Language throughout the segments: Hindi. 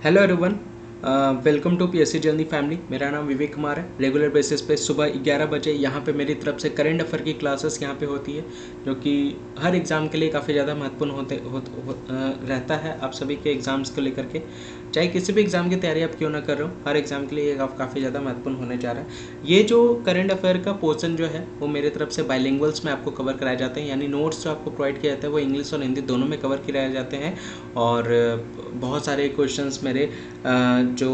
Hello everyone, welcome to PSC journey family. मेरा नाम विवेक कुमार है। रेगुलर बेसिस पे सुबह 11 बजे यहाँ पे मेरी तरफ से करंट अफेयर की क्लासेस यहाँ पे होती है, जो कि हर एग्ज़ाम के लिए काफ़ी ज़्यादा महत्वपूर्ण रहता है। आप सभी के एग्ज़ाम्स को लेकर के, चाहे किसी भी एग्ज़ाम की तैयारी आप क्यों ना कर रहे हो, हर एग्ज़ाम के लिए काफ़ी ज़्यादा महत्वपूर्ण होने जा रहा है। ये जो करंट अफेयर का पोर्शन जो है वो मेरे तरफ से बाइलिंगुअल्स में आपको कवर कराए जाते हैं, यानी नोट्स जो आपको प्रोवाइड किया जाता है वो इंग्लिश और हिंदी दोनों में कवर कराए जाते हैं। और बहुत सारे क्वेश्चंस मेरे जो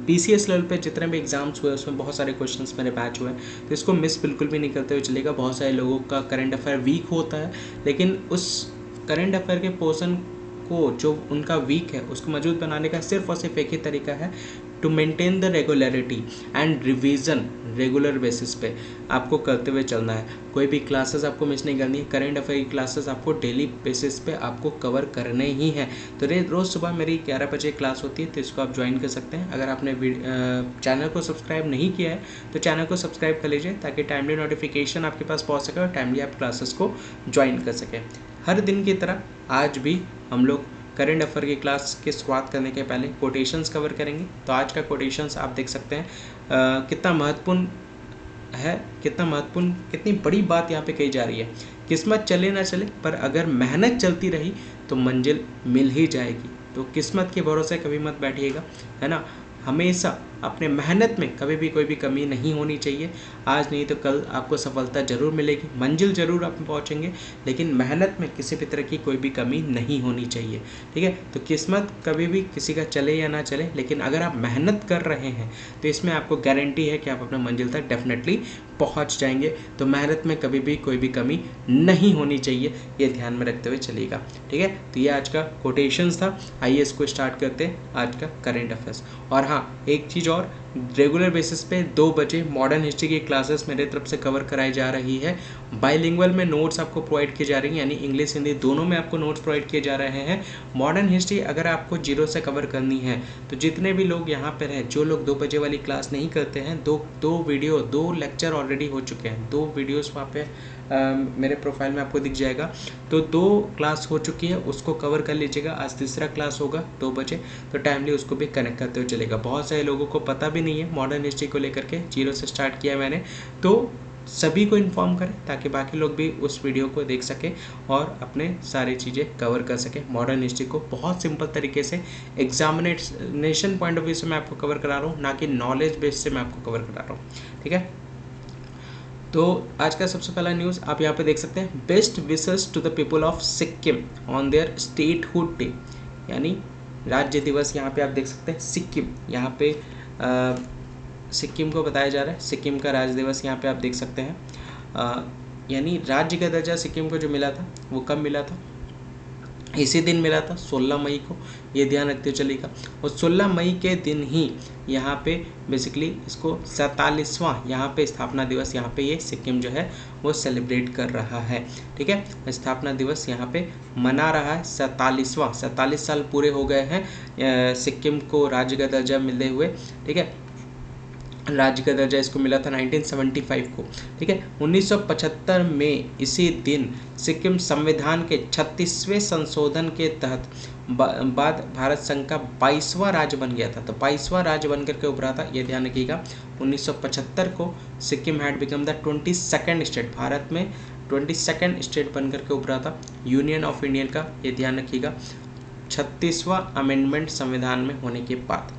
PCS लेवल पे जितने भी एग्ज़ाम्स हुए उसमें बहुत सारे क्वेश्चंस मेरे बैच हुए, तो इसको मिस बिल्कुल भी नहीं करते हुए चलेगा। बहुत सारे लोगों का करंट अफेयर वीक होता है, लेकिन उस करंट अफेयर के पोर्शन को जो उनका वीक है उसको मजबूत बनाने का सिर्फ और सिर्फ एक ही तरीका है, to maintain the regularity and revision. Regular basis पे आपको करते हुए चलना है। कोई भी क्लासेस आपको मिस नहीं करनी है। करंट अफेयर की क्लासेस आपको डेली बेसिस पे आपको कवर करने ही हैं। तो रोज़ सुबह मेरी 11 बजे क्लास होती है, तो इसको आप ज्वाइन कर सकते हैं। अगर आपने चैनल को सब्सक्राइब नहीं किया है तो चैनल को सब्सक्राइब कर लीजिए, ताकि टाइमली नोटिफिकेशन आपके पास पहुँच सके और टाइमली आप क्लासेस को ज्वाइन कर सकें। हर दिन की तरह आज भी हम लोग करंट अफेयर की क्लास की शुरुआत करने के पहले कोटेशंस कवर करेंगे। तो आज का कोटेशंस आप देख सकते हैं कितना महत्वपूर्ण है, कितनी बड़ी बात यहाँ पे कही जा रही है। किस्मत चले ना चले, पर अगर मेहनत चलती रही तो मंजिल मिल ही जाएगी। तो किस्मत के भरोसे कभी मत बैठिएगा, है ना। हमेशा अपने मेहनत में कभी भी कोई भी कमी नहीं होनी चाहिए। आज नहीं तो कल आपको सफलता ज़रूर मिलेगी, मंजिल ज़रूर आप पहुँचेंगे, लेकिन मेहनत में किसी भी तरह की कोई भी कमी नहीं होनी चाहिए, ठीक है। तो किस्मत कभी भी किसी का चले या ना चले, लेकिन अगर आप मेहनत कर रहे हैं तो इसमें आपको गारंटी है कि आप अपने मंजिल तक डेफिनेटली पहुंच जाएंगे। तो मेहनत में कभी भी कोई भी कमी नहीं होनी चाहिए, ये ध्यान में रखते हुए चलिएगा, ठीक है। तो ये आज का कोटेशंस था। आइए इसको स्टार्ट करते हैं, आज का करेंट अफेयर्स। और हाँ, एक चीज़ और, रेगुलर बेसिस पे 2 बजे मॉडर्न हिस्ट्री की क्लासेस मेरे तरफ से कवर कराई जा रही है। बाइलिंगुअल में नोट्स आपको प्रोवाइड किए जा रही हैं, यानी इंग्लिश हिंदी दोनों में आपको नोट्स प्रोवाइड किए जा रहे हैं। मॉडर्न हिस्ट्री अगर आपको 0 से कवर करनी है तो जितने भी लोग यहाँ पर हैं, जो लोग 2 बजे वाली क्लास नहीं करते हैं, दो लेक्चर ऑलरेडी हो चुके हैं। 2 वीडियोस वहाँ पे मेरे प्रोफाइल में आपको दिख जाएगा। तो 2 क्लास हो चुकी है, उसको कवर कर लीजिएगा। आज तीसरा क्लास होगा 2 बजे, तो टाइमली उसको भी कनेक्ट करते हुए चलेगा। बहुत सारे लोगों को पता भी नहीं है मॉडर्न हिस्ट्री को लेकर के, 0 से स्टार्ट किया है मैंने, तो सभी को इन्फॉर्म करें ताकि बाकी लोग भी उस वीडियो को देख सकें और अपने सारी चीज़ें कवर कर सकें। मॉडर्न हिस्ट्री को बहुत सिंपल तरीके से एग्जामिनेशन पॉइंट ऑफ व्यू से मैं आपको कवर करा रहा हूँ, ना कि नॉलेज बेस से मैं आपको कवर करा रहा हूँ, ठीक है। तो आज का सबसे पहला न्यूज़ आप यहाँ पे देख सकते हैं, best wishes to the people of Sikkim on their statehood day, यानी राज्य दिवस। यहाँ पे आप देख सकते हैं सिक्किम, यहाँ पे सिक्किम को बताया जा रहा है। सिक्किम का राज्य दिवस यहाँ पे आप देख सकते हैं, यानी राज्य का दर्जा सिक्किम को जो मिला था वो कब मिला था, इसी दिन मिला था 16 मई को, ये ध्यान रखते चलिएगा। और 16 मई के दिन ही यहाँ पे बेसिकली इसको 47वां यहाँ पे स्थापना दिवस यहाँ पे ये सिक्किम जो है वो सेलिब्रेट कर रहा है, ठीक है। स्थापना दिवस यहाँ पे मना रहा है 47 साल पूरे हो गए हैं सिक्किम को राज्य का दर्जा मिलते हुए, ठीक है। राज्य का दर्जा इसको मिला था 1975 को, ठीक है। 1975 में इसी दिन सिक्किम संविधान के 36वें संशोधन के तहत बाद भारत संघ का 22वां राज्य बन गया था। तो 22वां राज्य बन करके उभरा था, ये ध्यान रखिएगा। 1975 को Sikkim had become the 22nd state, Bharat में 22nd स्टेट बन करके उभरा था यूनियन ऑफ इंडियन का, ये ध्यान रखिएगा। 36वां अमेंडमेंट संविधान में होने के बाद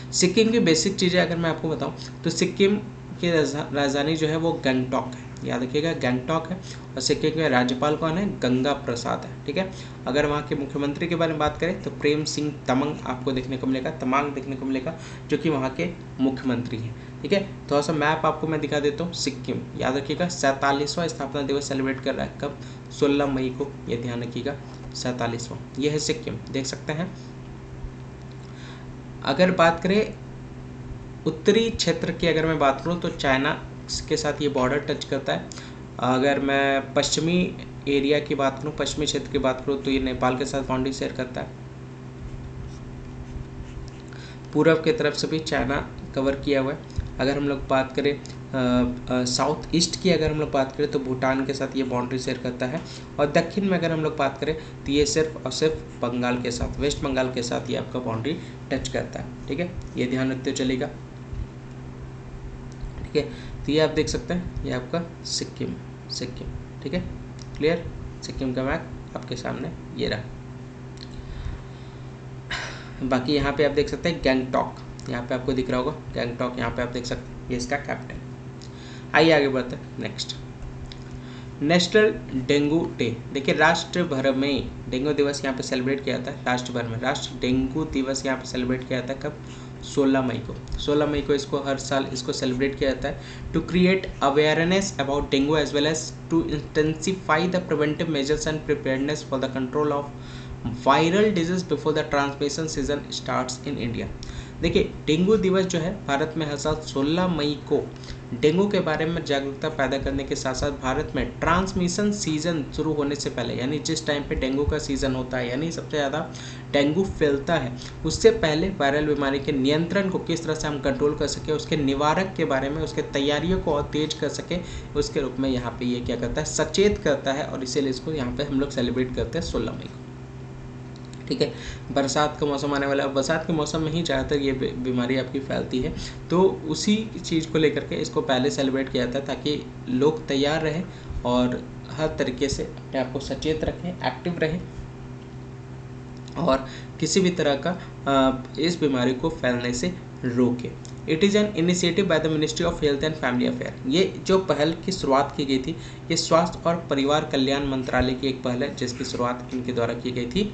सिक्किम की बेसिक चीज़ें अगर मैं आपको बताऊं तो सिक्किम की राजधानी जो है वो गंगटोक है, याद रखिएगा गंगटोक है। और सिक्किम के राज्यपाल कौन है, गंगा प्रसाद है, ठीक है। अगर वहाँ के मुख्यमंत्री के बारे में बात करें तो प्रेम सिंह तमंग आपको देखने को मिलेगा, तमांग देखने को मिलेगा, जो कि वहाँ के मुख्यमंत्री हैं, ठीक है। थोड़ा सा मैप आपको मैं दिखा देता हूँ। सिक्किम याद रखिएगा 47वां स्थापना दिवस सेलिब्रेट कर रहा है, कब, 16 मई को, ये ध्यान रखिएगा 47वां, यह है सिक्किम, देख सकते हैं। अगर बात करें उत्तरी क्षेत्र की, अगर मैं बात करूँ तो चाइना के साथ ये बॉर्डर टच करता है। अगर मैं पश्चिमी एरिया की बात करूँ, पश्चिमी क्षेत्र की बात करूँ तो ये नेपाल के साथ बाउंड्री शेयर करता है। पूर्व की तरफ से भी चाइना कवर किया हुआ है। अगर हम लोग बात करें साउथ ईस्ट की अगर हम लोग बात करें तो भूटान के साथ ये बाउंड्री शेयर करता है, और दक्षिण में अगर हम लोग बात करें तो ये सिर्फ और सिर्फ बंगाल के साथ, वेस्ट बंगाल के साथ ये आपका बाउंड्री टच करता है। ठीक है, ये ध्यान रखते चलेगा। ठीक है, तो ये आप देख सकते हैं, ये आपका सिक्किम, ठीक है, क्लियर। सिक्किम का मैप आपके सामने ये रहा। बाकी यहाँ पे आप देख सकते हैं गैंगटॉक, यहाँ पे आपको दिख रहा होगा गैंगटॉक, यहाँ पे आप देख सकते हैं ये इसका कैपिटल। आइए आगे बढ़ते हैं। Next, national dengue day. देखिए राष्ट्र भर में डेंगू दिवस यहाँ पे सेलिब्रेट किया जाता है, राष्ट्र भर में राष्ट्र डेंगू दिवस यहाँ पे सेलिब्रेट किया जाता है। कब? 16 मई को। 16 मई को इसको हर साल इसको सेलिब्रेट किया जाता है to create awareness about dengue as well as to intensify the preventive measures and preparedness for the control of viral disease before the transmission season starts in India. देखिए डेंगू दिवस जो है भारत में हर साल 16 मई को डेंगू के बारे में जागरूकता पैदा करने के साथ साथ भारत में ट्रांसमिशन सीजन शुरू होने से पहले, यानी जिस टाइम पे डेंगू का सीजन होता है, यानी सबसे ज़्यादा डेंगू फैलता है, उससे पहले वायरल बीमारी के नियंत्रण को किस तरह से हम कंट्रोल कर सके, उसके निवारक के बारे में, उसके तैयारियों को और तेज कर सके, उसके रूप में यहाँ पे ये क्या करता है, सचेत करता है, और इसीलिए इसको यहाँ पे हम लोग सेलिब्रेट करते हैं 16 मई को। ठीक है, बरसात का मौसम आने वाला है, बरसात के मौसम में ही ज़्यादातर ये बीमारी आपकी फैलती है, तो उसी चीज़ को लेकर के इसको पहले सेलिब्रेट किया जाता है ताकि लोग तैयार रहें और हर तरीके से अपने आप को सचेत रखें, एक्टिव रहें, और किसी भी तरह का इस बीमारी को फैलने से रोके। It is an initiative by the ministry of health and family affair. ये जो पहल की शुरुआत की गई थी, ये स्वास्थ्य और परिवार कल्याण मंत्रालय की एक पहल है जिसकी शुरुआत इनके द्वारा की गई थी,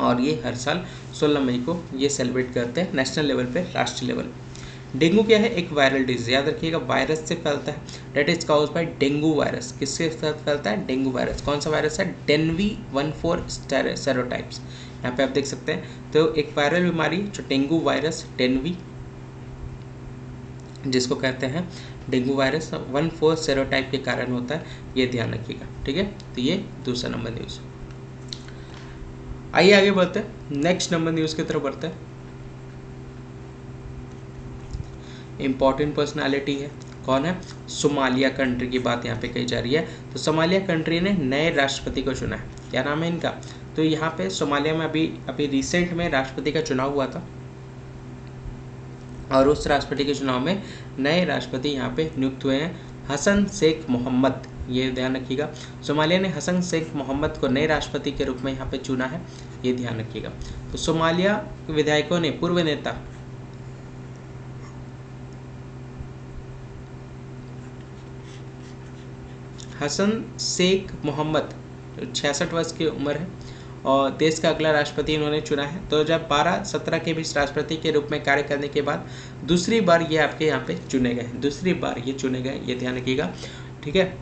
और ये हर साल 16 मई को ये सेलिब्रेट करते हैं नेशनल लेवल पे, राष्ट्रीय लेवल पे। डेंगू क्या है? एक वायरल डिजीज, याद रखिएगा, वायरस से फैलता है, that is caused by dengue virus. किसके साथ फैलता है? Dengue virus. कौन सा वायरस है? डेनवी 14 सेरोटाइप्स। यहाँ पे आप देख सकते हैं, तो एक वायरल बीमारी जो डेंगू वायरस, डेनवी जिसको कहते हैं डेंगू वायरस, 14 सेरोटाइप के कारण होता है, ये ध्यान रखिएगा। ठीक है, तो ये दूसरा नंबर न्यूज़। आइए आगे बढ़ते हैं, नेक्स्ट नंबर न्यूज़ की तरफ बढ़ते हैं। इम्पॉर्टेंट पर्सनालिटी है, कौन है? सोमालिया कंट्री की बात यहाँ पे कही जा रही है। तो सोमालिया कंट्री ने नए राष्ट्रपति को चुना है। क्या नाम है इनका? तो यहाँ पे सोमालिया में अभी रिसेंट में राष्ट्रपति का चुनाव हुआ था, और उस राष्ट्रपति के चुनाव में नए राष्ट्रपति यहाँ पे नियुक्त हुए हैं, हसन शेख मोहम्मद। ये ध्यान रखिएगा, सोमालिया ने हसन शेख मोहम्मद को नए राष्ट्रपति के रूप में यहाँ पे चुना है, ये ध्यान रखिएगा। तो सोमालिया के विधायकों ने पूर्व नेता हसन शेख मोहम्मद 66 वर्ष की उम्र है, और देश का अगला राष्ट्रपति इन्होंने चुना है। 2012-17 के बीच राष्ट्रपति के रूप में कार्य करने के बाद दूसरी बार ये आपके यहाँ पे चुने गए, दूसरी बार ये चुने गए, ये ध्यान रखिएगा। ठीक है,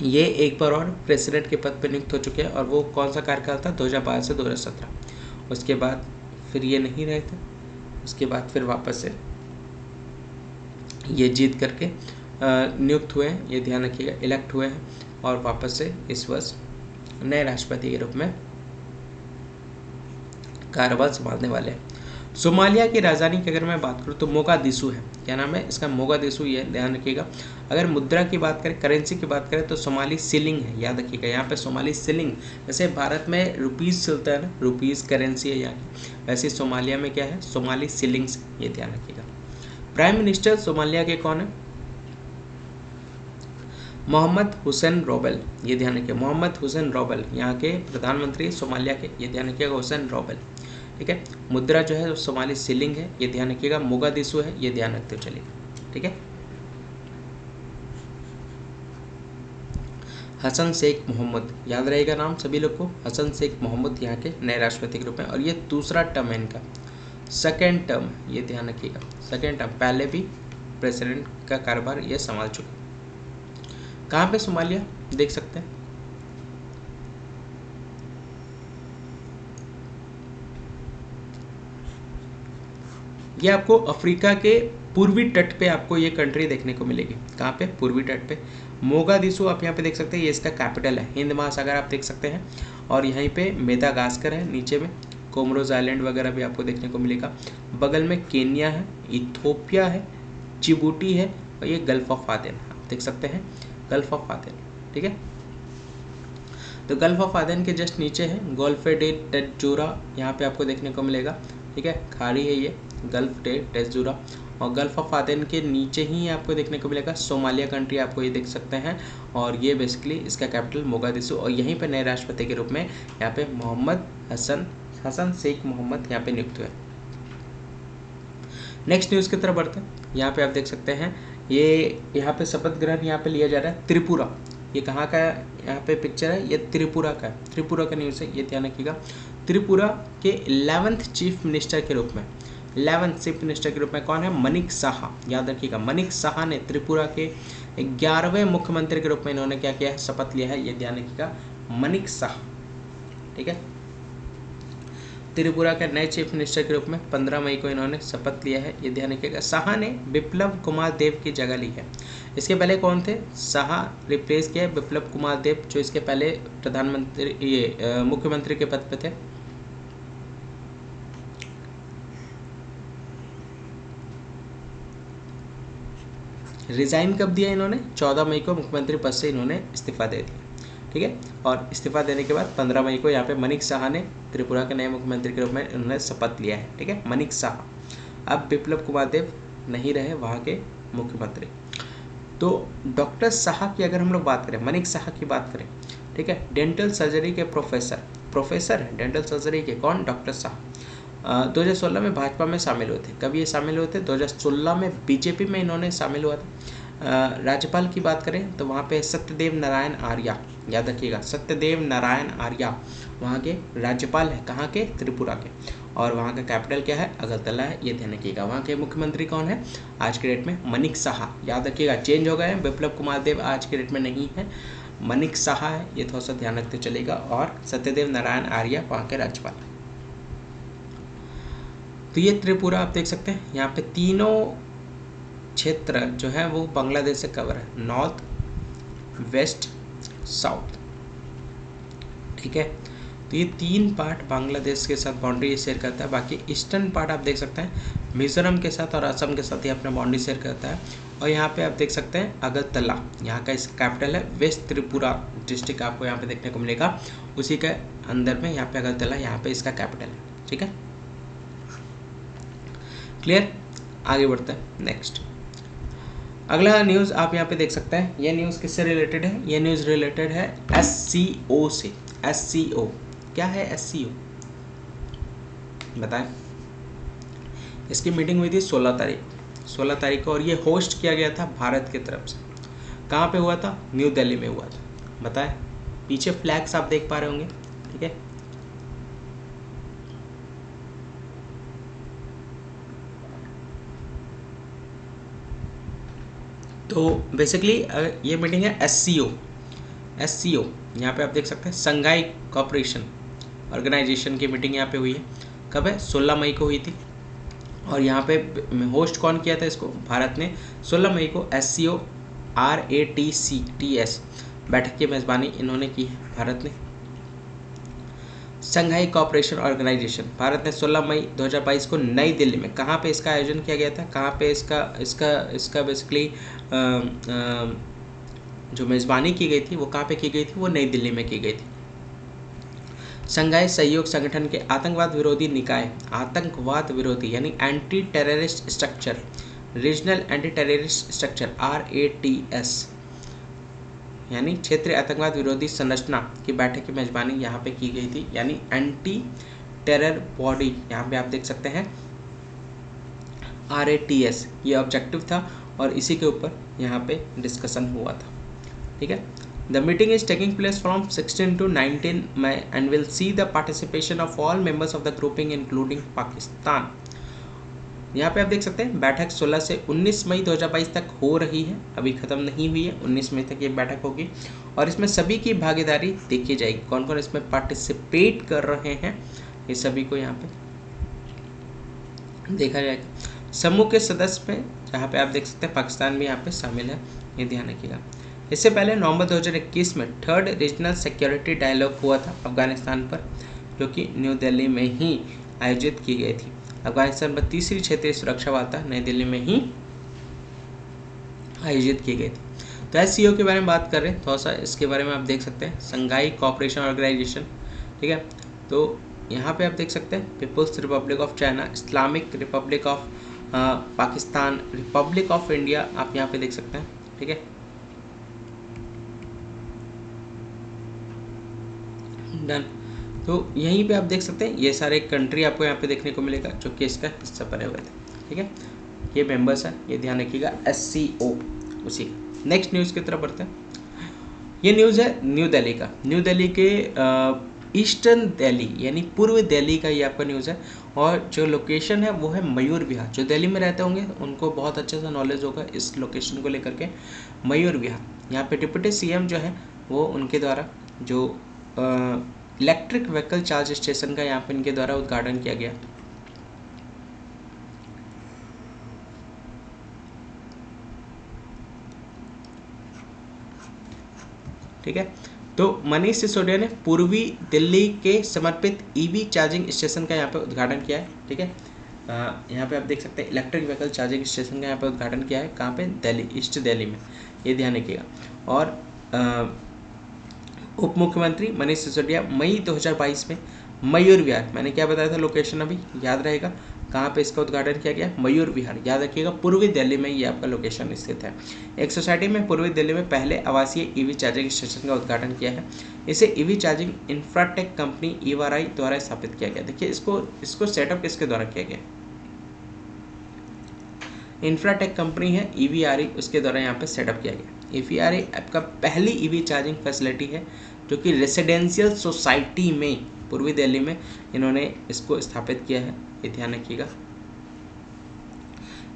ये एक बार और प्रेसिडेंट के पद पर नियुक्त हो चुके हैं, और वो कौन सा कार्यकाल था? 2012 से 2017। उसके बाद फिर ये नहीं रहे थे, उसके बाद फिर वापस से ये जीत करके नियुक्त हुए हैं, ये ध्यान रखिएगा, इलेक्ट हुए हैं, और वापस से इस वर्ष नए राष्ट्रपति के रूप में कार्यभार संभालने वाले हैं। सोमालिया की राजधानी की अगर मैं बात करूँ तो मोगादिशु है। क्या नाम है इसका? मोगादिशु, ये ध्यान रखिएगा। अगर मुद्रा की बात करें, करेंसी की बात करें, तो सोमाली सिलिंग है, याद रखिएगा। यहाँ पे सोमाली सिलिंग, जैसे भारत में रुपीज़ चलता है ना, रुपीज़ करेंसी है यहाँ की, वैसे सोमालिया में क्या है? सोमाली सिलिंग्स, ये ध्यान रखिएगा। प्राइम मिनिस्टर सोमालिया के कौन है? मोहम्मद हुसैन रोबेल, ये ध्यान रखिए, मोहम्मद हुसैन रोबेल यहाँ के प्रधानमंत्री सोमालिया के, ये ध्यान रखिएगा, हुसैन रोबेल। ठीक है, मुद्रा जो है सोमाली सिलिंग है, ये ध्यान रखिएगा। मोगादिशु है, ये ध्यान रखते चलिए। ठीक है, हसन शेख मोहम्मद, याद रहेगा नाम सभी लोग को, हसन शेख मोहम्मद यहाँ के नए राष्ट्रपति के रूप में, और ये दूसरा टर्म है इनका, सेकेंड टर्म, ये ध्यान रखिएगा, सेकेंड टर्म। पहले भी प्रेसिडेंट का कार्यभार ये संभाल चुके। कहाँ पे सोमालिया देख सकते हैं, ये आपको अफ्रीका के पूर्वी तट पे आपको ये कंट्री देखने को मिलेगी। कहाँ पे? पूर्वी तट पे। मोगादिशु आप यहाँ पे देख सकते हैं, ये इसका कैपिटल है। हिंद महासागर आप देख सकते हैं, और यहीं पे मेदागास्कर है, नीचे में कोमोरोस आइलैंड वगैरह भी आपको देखने को मिलेगा। बगल में केन्या है, इथोपिया है, जिबूटी है और ये गल्फ ऑफ आदेन, आप देख सकते हैं गल्फ ऑफ आदेन, ठीक है। तो गल्फ ऑफ आदेन के जस्ट नीचे है गोल्फ डे टेजूरा, यहाँ पे आपको देखने को मिलेगा, ठीक है, खाड़ी है ये गल्फ डे टेजूरा। और गल्फ ऑफ आदेन के नीचे ही आपको देखने को मिलेगा सोमालिया कंट्री, आपको ये देख सकते हैं, और ये बेसिकली इसका कैपिटल मोगादिशु, और यहीं पे नए राष्ट्रपति के रूप में यहाँ पे मोहम्मद हसन शेख मोहम्मद यहाँ पे नियुक्त हुए। नेक्स्ट न्यूज़ की तरफ बढ़ते हैं। यहाँ पे आप देख सकते हैं ये यहाँ पे शपथ ग्रहण यहाँ पे लिया जा रहा है त्रिपुरा, ये कहाँ का यहाँ पे पिक्चर है, ये त्रिपुरा का है, त्रिपुरा का न्यूज़ है, ये ध्यान रखिएगा। त्रिपुरा के 11th चीफ मिनिस्टर के रूप में, 11th चीफ मिनिस्टर के रूप में कौन है, मनिक साहा, याद रखिएगा। मनिक साहा ने त्रिपुरा के 11वें मुख्यमंत्री के रूप में इन्होंने क्या किया है, शपथ लिया है, ये ध्यान रखिएगा, मनिक साहा, ठीक है। त्रिपुरा के नए चीफ मिनिस्टर के रूप में 15 मई को इन्होंने शपथ लिया है, ये ध्यान रखिएगा। साहा ने बिप्लब कुमार देव की जगह ली है। इसके पहले कौन थे, साहा रिप्लेस किया है बिप्लब कुमार देव, जो इसके पहले प्रधानमंत्री ये मुख्यमंत्री के पद पे थे। रिजाइन कब दिया इन्होंने, 14 मई को मुख्यमंत्री पद से इन्होंने इस्तीफा दे दिया, ठीक है। और इस्तीफा देने के बाद 15 मई को यहाँ पे मनिक साहा ने त्रिपुरा के नए मुख्यमंत्री के रूप में इन्होंने शपथ लिया है, ठीक है, मनिक साहा। अब बिप्लब कुमार देव नहीं रहे वहाँ के मुख्यमंत्री। तो डॉक्टर साहा की अगर हम लोग बात करें, मनिक साहा की बात करें, ठीक है, डेंटल सर्जरी के प्रोफेसर है डेंटल सर्जरी के, कौन, डॉक्टर साहा। 2016 में भाजपा में शामिल हुए थे, कभी ये शामिल हुए थे, 2016 में बीजेपी में इन्होंने शामिल हुआ था। राज्यपाल की बात करें तो वहाँ पे सत्यदेव नारायण आर्या, याद रखिएगा, सत्यदेव नारायण आर्या वहाँ के राज्यपाल है, कहाँ के, त्रिपुरा के, और वहाँ का कैपिटल क्या है, अगरतला है, ये ध्यान रखिएगा। वहाँ के मुख्यमंत्री कौन है आज के डेट में, मनिक साहा, याद रखिएगा, चेंज हो गए, बिप्लब कुमार देव आज के डेट में नहीं है, मनिक साहा है, ये थोड़ा सा ध्यान रखते चलेगा, और सत्यदेव नारायण आर्या वहाँ के राज्यपाल। तो ये त्रिपुरा आप देख सकते हैं, यहाँ पे तीनों क्षेत्र जो है वो बांग्लादेश से कवर है, नॉर्थ, वेस्ट, साउथ, ठीक है। तो ये 3 पार्ट बांग्लादेश के साथ बाउंड्री शेयर करता है। बाकी ईस्टर्न पार्ट आप देख सकते हैं मिजोरम के साथ और असम के साथ ही अपना बाउंड्री शेयर करता है। और यहाँ पे आप देख सकते हैं अगरतला, यहाँ का इसका कैपिटल है, वेस्ट त्रिपुरा डिस्ट्रिक्ट आपको यहाँ पे देखने को मिलेगा, उसी के अंदर में यहाँ पे अगरतला, यहाँ पे इसका कैपिटल है, ठीक है, क्लियर। आगे बढ़ते हैं नेक्स्ट। अगला न्यूज़ आप यहाँ पे देख सकते हैं, ये न्यूज़ किससे रिलेटेड है, ये न्यूज़ रिलेटेड है SCO से। SCO क्या है, SCO बताएं। इसकी मीटिंग हुई थी 16 तारीख को, और ये होस्ट किया गया था भारत की तरफ से। कहाँ पे हुआ था, न्यू दिल्ली में हुआ था, बताएं। पीछे फ्लैग्स आप देख पा रहे होंगे, ठीक है। तो बेसिकली ये मीटिंग है SCO, यहाँ पे आप देख सकते हैं संघाई कोऑपरेशन ऑर्गेनाइजेशन की मीटिंग यहाँ पे हुई है। कब है, 16 मई को हुई थी। और यहाँ पे होस्ट कौन किया था इसको, भारत ने। 16 मई को SCO RATCTS बैठक की मेज़बानी इन्होंने की है, भारत ने। संघाई कोऑपरेशन ऑर्गेनाइजेशन, भारत ने 16 मई 2022 को नई दिल्ली में, कहाँ पे इसका आयोजन किया गया था, कहाँ पे इसका बेसिकली जो मेज़बानी की गई थी वो कहाँ पे की गई थी, वो नई दिल्ली में की गई थी। संघाई सहयोग संगठन के आतंकवाद विरोधी निकाय, आतंकवाद विरोधी यानी anti terrorist structure, regional anti terrorist structure RATS यानी क्षेत्रीय आतंकवाद विरोधी संरचना की बैठक की मेजबानी यहाँ पे की गई थी, यानी एंटी टेरर बॉडी, यहाँ पे आप देख सकते हैं RATS, ये ऑब्जेक्टिव था और इसी के ऊपर यहाँ पे डिस्कशन हुआ था, ठीक है। The meeting is taking place from 16 to 19 May and will see the participation of all members of the grouping including Pakistan. यहाँ पे आप देख सकते हैं बैठक 16 से 19 मई 2022 तक हो रही है, अभी ख़त्म नहीं हुई है, 19 मई तक ये बैठक होगी और इसमें सभी की भागीदारी देखी जाएगी, कौन कौन इसमें पार्टिसिपेट कर रहे हैं ये सभी को यहाँ पे देखा जाएगा। समूह के सदस्य में जहाँ पे आप देख सकते हैं पाकिस्तान भी यहाँ पे शामिल है, ये ध्यान रखिएगा। इससे पहले नवंबर 2021 में 3rd रीजनल सिक्योरिटी डायलॉग हुआ था अफगानिस्तान पर, जो कि न्यू दिल्ली में ही आयोजित की गई थी। अफगानिस्तान पर तीसरी क्षेत्रीय सुरक्षा वार्ता नई दिल्ली में ही आयोजित की गई थी। तो SCO के बारे में बात कर रहे हैं, थोड़ा सा इसके बारे में आप देख सकते हैं, संघाई कोऑपरेशन ऑर्गेनाइजेशन, ठीक है। तो यहाँ पे आप देख सकते हैं People's Republic of China, Islamic Republic of Pakistan, Republic of India, आप यहाँ पे देख सकते हैं, ठीक है। डन। तो यहीं पे आप देख सकते हैं ये सारे कंट्री आपको यहाँ पे देखने को मिलेगा जो कि इसका हिस्सा बने हुए थे, ठीक है। ये मेंबर्स हैं, ये ध्यान रखिएगा, SCO उसी। नेक्स्ट न्यूज़ की तरफ बढ़ते हैं। ये न्यूज़ है न्यू दिल्ली का, न्यू दिल्ली के ईस्टर्न दिल्ली यानी पूर्व दिल्ली का ये आपका न्यूज़ है। और जो लोकेशन है वो है मयूर विहार। जो दिल्ली में रहते होंगे उनको बहुत अच्छे से नॉलेज होगा इस लोकेशन को लेकर के, मयूर विहार। यहाँ पे डिप्टी CM जो है वो उनके द्वारा जो इलेक्ट्रिक व्हीकल चार्ज स्टेशन का यहाँ पे इनके द्वारा उद्घाटन किया गया। ठीक है। तो मनीष सिसोदिया ने पूर्वी दिल्ली के समर्पित EV चार्जिंग स्टेशन का यहाँ पे उद्घाटन किया है, ठीक है। यहाँ पे आप देख सकते हैं इलेक्ट्रिक व्हीकल चार्जिंग स्टेशन का यहाँ पे उद्घाटन किया है, कहाँ पे, दिल्ली, ईस्ट दिल्ली में, ये ध्यान रखिएगा। और उप मुख्यमंत्री मनीष सिसोदिया मई 2022 में मयूर विहार, मैंने क्या बताया था लोकेशन अभी याद रहेगा, कहाँ पे इसका उद्घाटन किया गया, मयूर विहार, याद रखिएगा, पूर्वी दिल्ली में ये आपका लोकेशन स्थित है। एक सोसाइटी में पूर्वी दिल्ली में पहले आवासीय EV चार्जिंग स्टेशन का उद्घाटन किया है। इसे EV charging Infratech company EVRI द्वारा स्थापित किया गया। देखिए इसको सेटअप किसके द्वारा किया गया, इंफ्राटेक कंपनी है EVRI, उसके द्वारा यहाँ पे सेटअप किया गया। EVRI आपका पहली EV चार्जिंग फैसिलिटी है जो कि रेसिडेंशियल सोसाइटी में पूर्वी दिल्ली में इन्होंने इसको स्थापित किया है, ये ध्यान रखिएगा।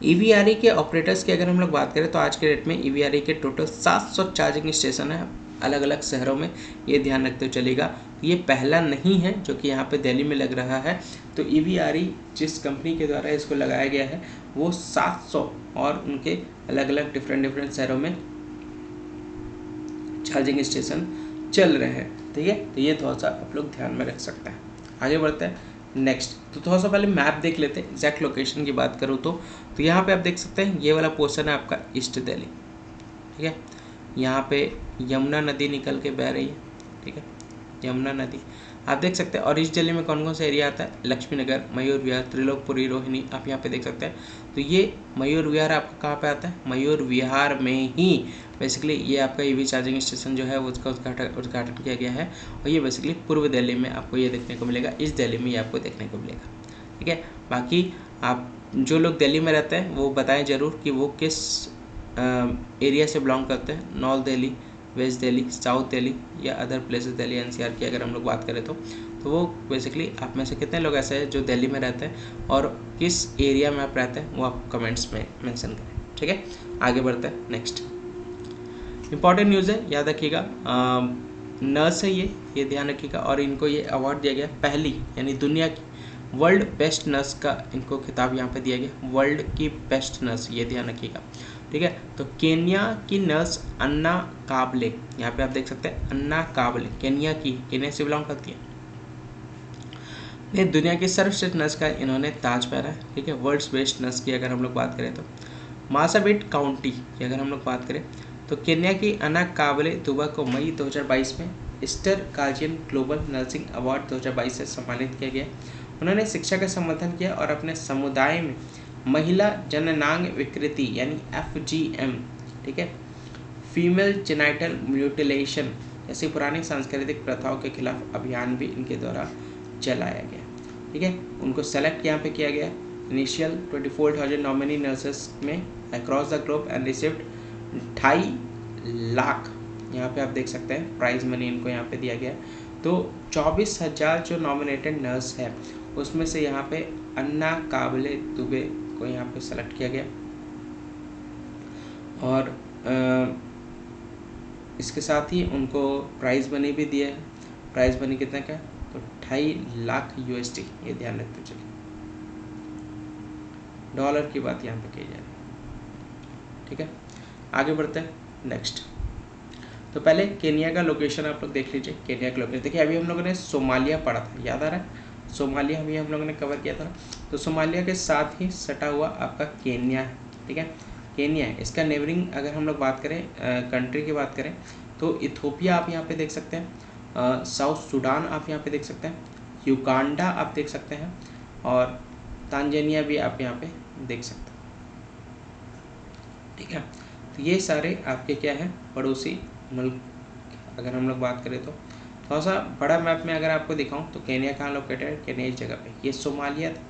EVRI के ऑपरेटर्स की अगर हम लोग बात करें तो आज के डेट में EVRI के टोटल 700 चार्जिंग स्टेशन है अलग अलग शहरों में, ये ध्यान रखते हुए चलेगा। ये पहला नहीं है जो कि यहाँ पे दिल्ली में लग रहा है। तो EVRI जिस कंपनी के द्वारा इसको लगाया गया है वो 700 और उनके अलग अलग डिफरेंट शहरों में चार्जिंग स्टेशन चल रहे हैं, ठीक है। तो ये थोड़ा सा आप लोग ध्यान में रख सकते हैं। आगे बढ़ते हैं नेक्स्ट। तो थोड़ा सा पहले मैप देख लेते हैं, एग्जैक्ट लोकेशन की बात करूँ तो यहाँ पे आप देख सकते हैं ये वाला पोर्शन है आपका ईस्ट दिल्ली, ठीक है। यहाँ पे यमुना नदी निकल के बह रही है, ठीक है, यमुना नदी आप देख सकते हैं। और ईस्ट दिल्ली में कौन कौन सा एरिया आता है, लक्ष्मी नगर, मयूर विहार, त्रिलोकपुरी, रोहिणी, आप यहाँ पे देख सकते हैं। तो ये मयूर विहार आपका कहाँ पे आता है, मयूर विहार में ही बेसिकली ये आपका EV चार्जिंग स्टेशन जो है उसका उद्घाटन किया गया है। और ये बेसिकली पूर्व दिल्ली में आपको ये देखने को मिलेगा, इस दिल्ली में ये आपको देखने को मिलेगा, ठीक है। बाकी आप जो लोग दिल्ली में रहते हैं वो बताएं ज़रूर कि वो किस एरिया से बिलोंग करते हैं, North Delhi, West Delhi, South Delhi या अदर प्लेसेस दिल्ली NCR की अगर हम लोग बात करें तो वो बेसिकली आप में से कितने लोग ऐसे हैं जो दिल्ली में रहते हैं और किस एरिया में आप रहते हैं वो आप कमेंट्स में मेंशन करें, ठीक है। आगे बढ़ते हैं नेक्स्ट। इंपॉर्टेंट न्यूज़ है, याद रखिएगा, नर्स है ये ध्यान रखिएगा। और इनको ये अवार्ड दिया गया, पहली यानी दुनिया की वर्ल्ड बेस्ट नर्स का इनको खिताब यहाँ पे दिया गया, वर्ल्ड की बेस्ट नर्स, ये ध्यान रखिएगा, ठीक है। तो केन्या की नर्स अन्ना काबले, यहाँ पे आप देख सकते हैं अन्ना काबले, केन्या से बिलोंग करती है। ये दुनिया की सर्वश्रेष्ठ नर्स का इन्होंने ताज पहना है, ठीक है। वर्ल्ड्स बेस्ट नर्स की अगर हम लोग बात करें तो मासाबिट काउंटी की अगर हम लोग बात करें तो केन्या की अन्ना काबले दुबा को मई 2022 में Easter guardian global nursing award 2022 से सम्मानित किया गया। उन्होंने शिक्षा का समर्थन किया और अपने समुदाय में महिला जननांग विकृति यानी FGM, ठीक है, फीमेल जेनाइटल म्यूटिलेशन ऐसी पुरानी सांस्कृतिक प्रथाओं के खिलाफ अभियान भी इनके द्वारा चलाया गया, ठीक है। उनको सेलेक्ट यहाँ पे किया गया इनिशियल 24,000 नॉमिनी नर्सेस में across the globe and received 2.5 lakh, यहाँ पे आप देख सकते हैं प्राइज मनी इनको यहाँ पे दिया गया। तो 24,000 जो नॉमिनेटेड नर्स है उसमें से यहाँ पे अन्ना काबले दुबे को यहाँ पे सेलेक्ट किया गया। और इसके साथ ही उनको प्राइज मनी भी दिया है। प्राइज मनी कितना का, तो 2.5 लाख USD, ये ध्यान रखते चलिए, डॉलर की बात यहाँ पे की जा रही है, ठीक है। आगे बढ़ते हैं नेक्स्ट। तो पहले केन्या का लोकेशन आप लोग देख लीजिए, केन्या का लोकेशन देखिए, अभी हम लोगों ने सोमालिया पढ़ा था, याद आ रहा है, सोमालिया अभी हम लोगों ने कवर किया था। तो सोमालिया के साथ ही सटा हुआ आपका केन्या है, ठीक है। केन्या है। इसका नेबरिंग अगर हम लोग बात करें कंट्री की बात करें तो इथोपिया आप यहाँ पे देख सकते हैं, साउथ सूडान आप यहाँ पे देख सकते हैं, युगांडा आप देख सकते हैं, और तांजानिया भी आप यहाँ पे देख सकते हैं। ठीक है, तो ये सारे आपके क्या है पड़ोसी मुल्क। अगर हम लोग बात करें तो थोड़ा सा बड़ा मैप में अगर आपको दिखाऊं तो केन्या कहाँ लोकेटेड है, केन्या इस जगह पे, ये सोमालिया था,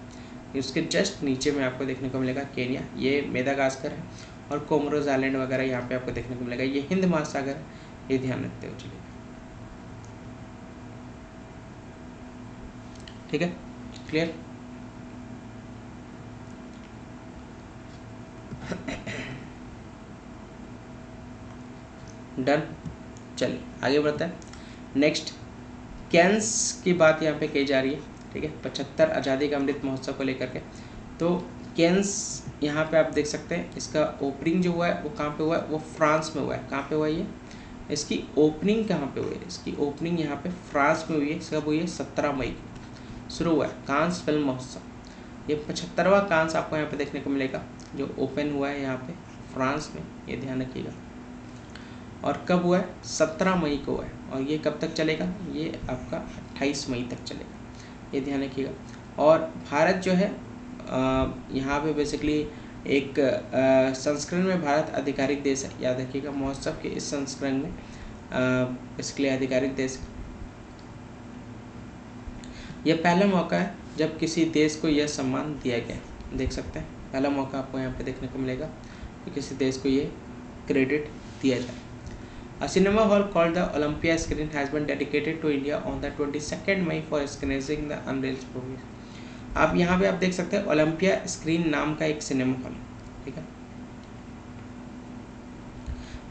उसके जस्ट नीचे में आपको देखने को मिलेगा केन्या, ये मेदागास्कर है, और कोमोरोस आइलैंड वगैरह यहाँ पे आपको देखने को मिलेगा, ये हिंद महासागर है, ये ध्यान रखते हुए चलिए। ठीक है, क्लियर। डन, चलिए आगे बढ़ते हैं। नेक्स्ट कैंस की बात यहाँ पे कही जा रही है। ठीक है, 75 आज़ादी का अमृत महोत्सव को लेकर के। तो कैंस यहाँ पे आप देख सकते हैं, इसका ओपनिंग जो हुआ है वो कहाँ पे हुआ है, वो फ्रांस में हुआ है। कहाँ पे हुआ है ये, इसकी ओपनिंग कहाँ पे हुई है, इसकी ओपनिंग यहाँ पे फ्रांस में हुई है। कब हुई है, 17 मई को शुरू हुआ है कांस फिल्म महोत्सव। ये 75वां कांस आपको यहाँ पे देखने को मिलेगा जो ओपन हुआ है यहाँ पे फ्रांस में, ये ध्यान रखिएगा। और कब हुआ है, 17 मई को हुआ है, और ये कब तक चलेगा, ये आपका 28 मई तक चलेगा, ये ध्यान रखिएगा। और भारत जो है यहाँ पे बेसिकली एक संस्करण में भारत आधिकारिक देश है, याद रखिएगा। महोत्सव के इस संस्करण में बेसिकली आधिकारिक देश। यह पहला मौका है जब किसी देश को यह सम्मान दिया गया, देख सकते हैं, पहला मौका आपको यहाँ पे देखने को मिलेगा कि किसी देश को ये क्रेडिट दिया जाए। A cinema hall called the Olympia Screen has been dedicated to India on the 22nd May for screening the unreleased movies. आप यहाँ पे आप देख सकते हैं ओलंपिया स्क्रीन नाम का एक सिनेमा हॉल। ठीक है,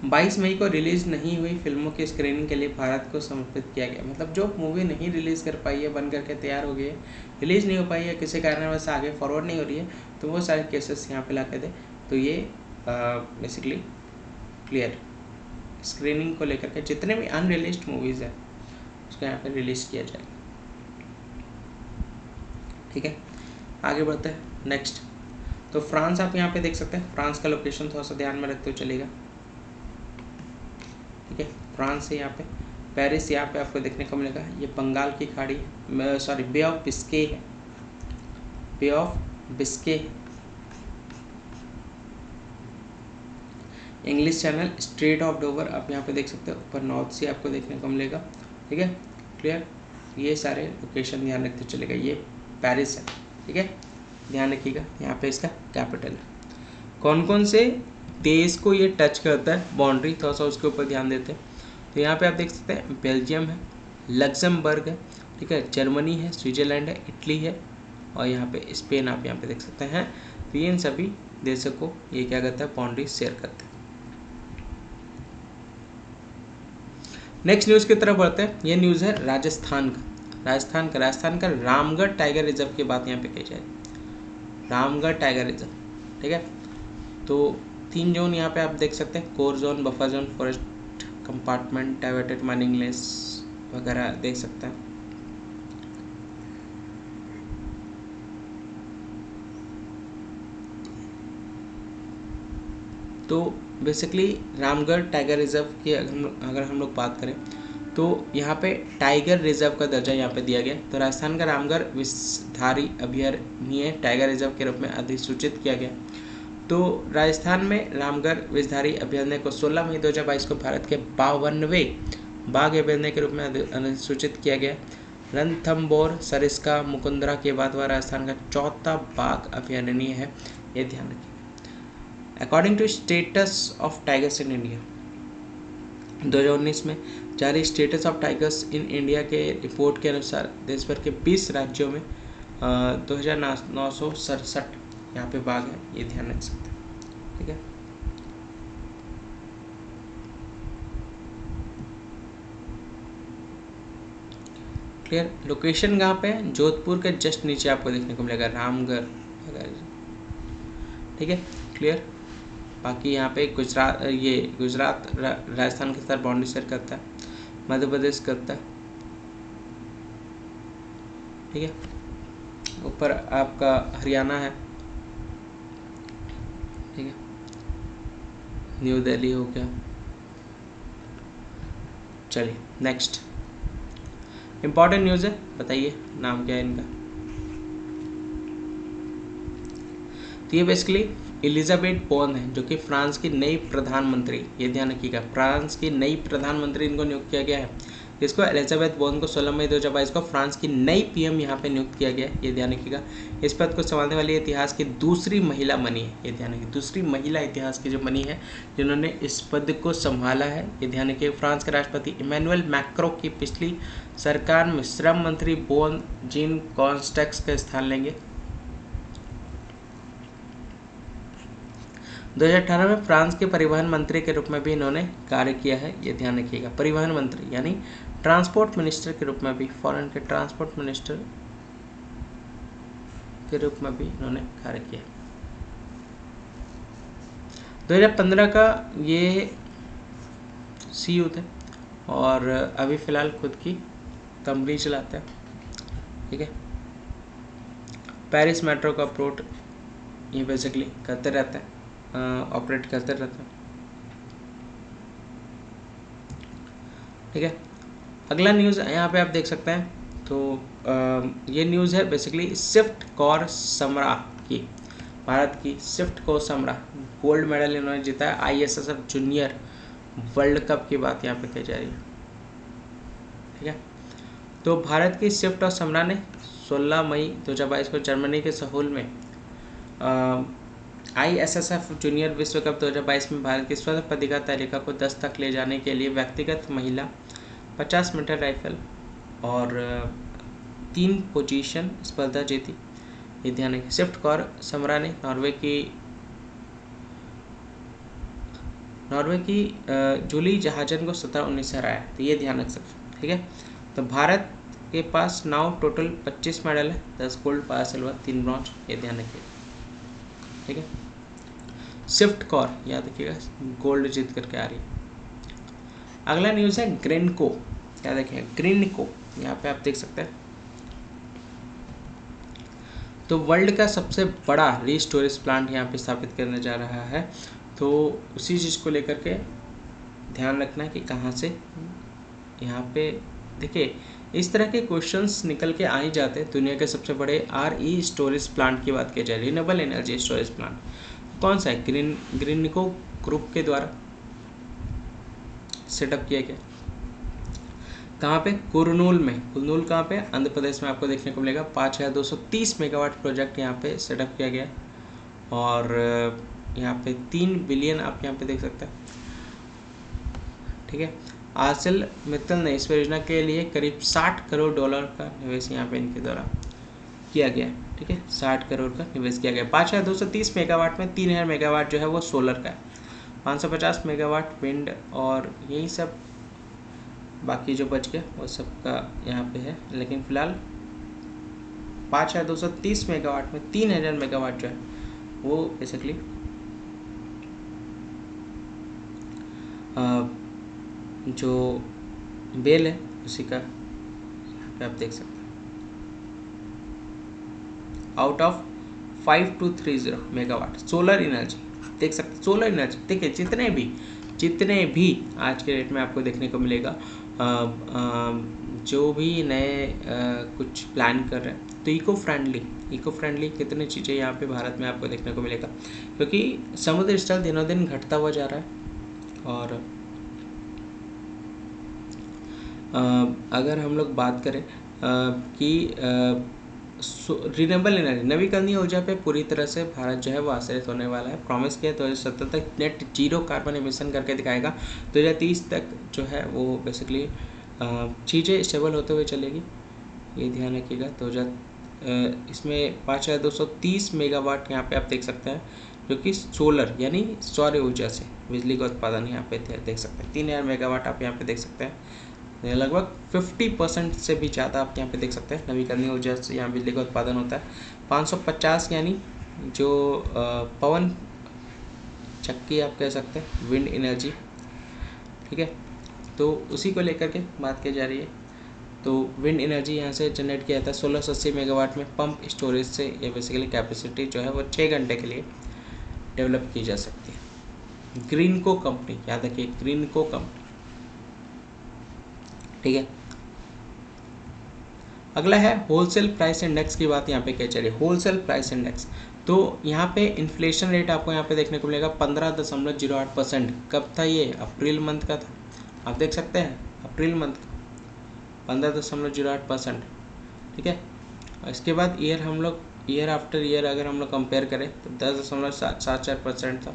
22 मई को रिलीज नहीं हुई फिल्मों की स्क्रीनिंग के लिए भारत को समर्पित किया गया। मतलब जो मूवी नहीं रिलीज कर पाई है, बन करके तैयार हो गई है, रिलीज नहीं हो पाई है, किसी कारणवश आगे फॉरवर्ड नहीं हो रही है, तो वो सारे केसेस यहाँ पे ला के दे, तो ये बेसिकली क्लियर स्क्रीनिंग को लेकर के जितने भी अनरिलीज्ड मूवीज़ है उसको यहाँ पे रिलीज किया जाएगा। ठीक है, आगे बढ़ते हैं नेक्स्ट। तो फ्रांस आप यहाँ पे देख सकते हैं, फ्रांस का लोकेशन थोड़ा सा ध्यान में रखते हुए चलेगा। ठीक है, फ्रांस है यहाँ पे, पेरिस यहाँ पे आपको देखने को मिलेगा, ये बंगाल की खाड़ी, सॉरी बे ऑफ बिस्के है, bay of Biscay, English Channel, Strait of Dover आप यहाँ पे देख सकते हो, ऊपर नॉर्थ सी आपको देखने को मिलेगा। ठीक है, क्लियर, ये सारे लोकेशन ध्यान रखते चलेगा। ये पेरिस है, ठीक है, ध्यान रखिएगा, यहाँ पे इसका कैपिटल है। कौन कौन से देश को ये टच करता है बाउंड्री, थोड़ा सा उसके ऊपर ध्यान देते हैं। तो यहाँ पे आप देख सकते हैं बेल्जियम है, लग्जमबर्ग है, ठीक है, जर्मनी है, स्विट्जरलैंड है, इटली है, और यहाँ पे स्पेन आप यहाँ पे देख सकते हैं। तो ये इन सभी देशों को ये क्या करता है, बाउंड्री शेयर करते हैं। नेक्स्ट न्यूज़ की तरफ बढ़ते हैं। ये न्यूज़ है राजस्थान का रामगढ़ टाइगर रिजर्व की बात यहाँ पे कही जाए, रामगढ़ टाइगर रिजर्व। ठीक है, तो 3 जोन यहाँ पे आप देख सकते हैं, core zone, buffer zone, forest compartment, diverted mining less वगैरह देख सकते हैं। तो बेसिकली रामगढ़ टाइगर रिजर्व की अगर हम लोग बात करें तो यहाँ पे टाइगर रिजर्व का दर्जा यहाँ पे दिया गया। तो राजस्थान का रामगढ़ विषधारी अभयारण्य टाइगर रिजर्व के रूप में अधिसूचित किया गया। तो राजस्थान में रामगढ़ विषधारी अभयारण्य को 16 मई 2022 को भारत के 52वें बाघ अभयारण्य के रूप में अधिसूचित किया गया। रणथंभौर, सरिस्का, मुकुंदरा के बाद वह राजस्थान का 4था बाघ अभयारण्य है, ये ध्यान रखिए। According to status of tigers in India, 2019 में जारी status of tigers in India के रिपोर्ट के अनुसार देश भर के 20 राज्यों में 2967 यहाँ पे बाघ है, ये ध्यान रख सकते हैं। ठीक है, क्लियर। लोकेशन कहाँ पे है, जोधपुर के जस्ट नीचे आपको देखने को मिलेगा रामगढ़। ठीक है, क्लियर। बाकी यहाँ पे गुजरात राजस्थान के साथ बाउंड्री शेयर करता है, मध्य प्रदेश करता है। ठीक है, ऊपर आपका हरियाणा है। ठीक है, न्यू दिल्ली हो गया। चलिए नेक्स्ट इम्पॉर्टेंट न्यूज़ है, बताइए नाम क्या है इनका। तो ये बेसिकली एलिजाबेथ बोर्न है जो कि फ्रांस की नई प्रधानमंत्री, ये ध्यान रखिएगा, फ्रांस की नई प्रधानमंत्री इनको नियुक्त किया गया है। जिसको एलिजाबेथ बोर्न को 16 मई 2022 को फ्रांस की नई पीएम यहाँ पे नियुक्त किया गया है, ये ध्यान रखिएगा। इस पद को संभालने वाली इतिहास की दूसरी महिला बनी है, ये ध्यान रखिए, दूसरी महिला इतिहास की जो बनी है जिन्होंने इस पद को संभाला है, ये ध्यान रखिए। फ्रांस के राष्ट्रपति इमैनुअल मैक्रो की पिछली सरकार में श्रम मंत्री बोर्न जीन कॉन्स्टेक्स का स्थान लेंगे। 2018 में फ्रांस के परिवहन मंत्री के रूप में भी इन्होंने कार्य किया है, ये ध्यान रखिएगा। परिवहन मंत्री यानी ट्रांसपोर्ट मिनिस्टर के रूप में भी, फॉरेन के ट्रांसपोर्ट मिनिस्टर के रूप में भी इन्होंने कार्य किया। 2015 का ये सीयू थे और अभी फिलहाल खुद की कंपनी चलाते हैं, ठीक है। पेरिस मेट्रो का प्रोट ये बेसिकली करते रहते हैं, ऑपरेट करते रहते हैं, ठीक है। अगला न्यूज़ यहाँ पे आप देख सकते हैं, तो ये न्यूज़ है बेसिकली स्विफ्ट कौर समरा की, भारत की स्विफ्ट कौर समरा गोल्ड मेडल इन्होंने जीता है ISSF जूनियर वर्ल्ड कप की बात यहाँ पे कही जा रही है, ठीक है। तो भारत की स्विफ्ट और समरा ने 16 मई 2022 को जर्मनी के सहूल में ISSF जूनियर विश्व कप 2022 में भारत की स्वर्ण पदक तालिका को 10 तक ले जाने के लिए व्यक्तिगत महिला 50 मीटर राइफल और 3 पोजीशन स्पर्धा जीती, ये ध्यान रखिए। स्विफ्ट कौर समरा ने नॉर्वे की जूली जहाजन को 17-19 से हराया, तो ये ध्यान रख सकते हैं, ठीक है। तो भारत के पास नाउ टोटल 25 मेडल है, 10 गोल्ड, 5 सिल्वर, 3 ब्रॉन्ज, ये ध्यान रखिए, ठीक है। स्विफ्ट कौर याद रखिएगा गोल्ड जीत करके आ रही है। अगला न्यूज़ है ग्रीनको, याद रखिएगा ग्रीनको, यहाँ पे आप देख सकते हैं। तो वर्ल्ड का सबसे बड़ा रीस्टोरेज प्लांट यहाँ पे स्थापित करने जा रहा है, तो उसी चीज़ को लेकर के ध्यान रखना है कि कहाँ से यहाँ पे देखिए इस तरह के क्वेश्चंस निकल के आ ही जाते हैं। दुनिया के सबसे बड़े RE स्टोरेज प्लांट की बात की जाए, रिन्यूएबल एनर्जी स्टोरेज प्लांट कौन सा है, ग्रीनको ग्रुप के द्वारा सेटअप किया गया। कहाँ पे, कुरनूल में, कुरनूल कहाँ पे, आंध्र प्रदेश में आपको देखने को मिलेगा। 5230 मेगावाट प्रोजेक्ट यहाँ पे सेटअप किया गया और यहाँ पे 3 बिलियन आप यहाँ पे देख सकते हैं, ठीक है। आर्सेल मित्तल ने इस परियोजना के लिए करीब $60 करोड़ का निवेश यहाँ पे इनके द्वारा किया गया, ठीक है। 60 करोड़ का निवेश किया गया। 5230 मेगावाट में 3000 मेगावाट जो है वो सोलर का है, 550 मेगावाट विंड और यही सब बाकी जो बच गया वो सब का यहाँ पे है। लेकिन फिलहाल 5230 मेगावाट में 3000 मेगावाट जो है वो बेसिकली जो बेल है उसी का यहाँ पे आप देख सकते हैं। Out of 5230 megawatt solar energy देख सकते हैं। सोलर एनर्जी देखिए जितने भी आज के डेट में आपको देखने को मिलेगा, जो भी नए कुछ प्लान कर रहे हैं, तो इको फ्रेंडली कितनी चीज़ें यहाँ पे भारत में आपको देखने को मिलेगा, क्योंकि समुद्र स्थल दिनों दिन घटता हुआ जा रहा है। और अगर हम लोग बात करें कि रिन्यूएबल एनर्जी नवीकरणीय ऊर्जा पे पूरी तरह से भारत जो है वो आश्रित होने वाला है। प्रॉमिस किया 2070 तक नेट जीरो कार्बन एमिशन करके दिखाएगा। 2030 तक जो है वो बेसिकली चीज़ें स्टेबल होते हुए चलेगी, ये ध्यान रखिएगा। तो इसमें 5230 मेगावाट यहाँ पे आप देख सकते हैं, जो कि सोलर यानी सौर ऊर्जा से बिजली का उत्पादन यहाँ पे देख सकते हैं। 3000 मेगावाट आप यहाँ पे देख सकते हैं, लगभग 50% से भी ज़्यादा आप यहाँ पे देख सकते हैं नवीकरणीय ऊर्जा से यहाँ बिजली का उत्पादन होता है। 550 यानी जो पवन चक्की आप कह सकते हैं, विंड एनर्जी, ठीक है। तो उसी को लेकर के बात की जा रही है। तो विंड एनर्जी यहाँ से जनरेट किया जाता है 1680 मेगावाट में पंप स्टोरेज से। ये बेसिकली कैपेसिटी जो है वो 6 घंटे के लिए डेवलप की जा सकती है, ग्रीनको कंपनी, याद रखिए ग्रीनको कंपनी, ठीक है। अगला है होलसेल प्राइस इंडेक्स की बात यहाँ पे क्या चल रही है, होलसेल प्राइस इंडेक्स। तो यहाँ पे इन्फ्लेशन रेट आपको यहाँ पे देखने को मिलेगा 15.08%। कब था ये, अप्रैल मंथ का था, आप देख सकते हैं अप्रैल मंथ का 15.08%, ठीक है। इसके बाद ईयर हम लोग ईयर आफ्टर ईयर अगर हम लोग कंपेयर करें तो 10.74% था।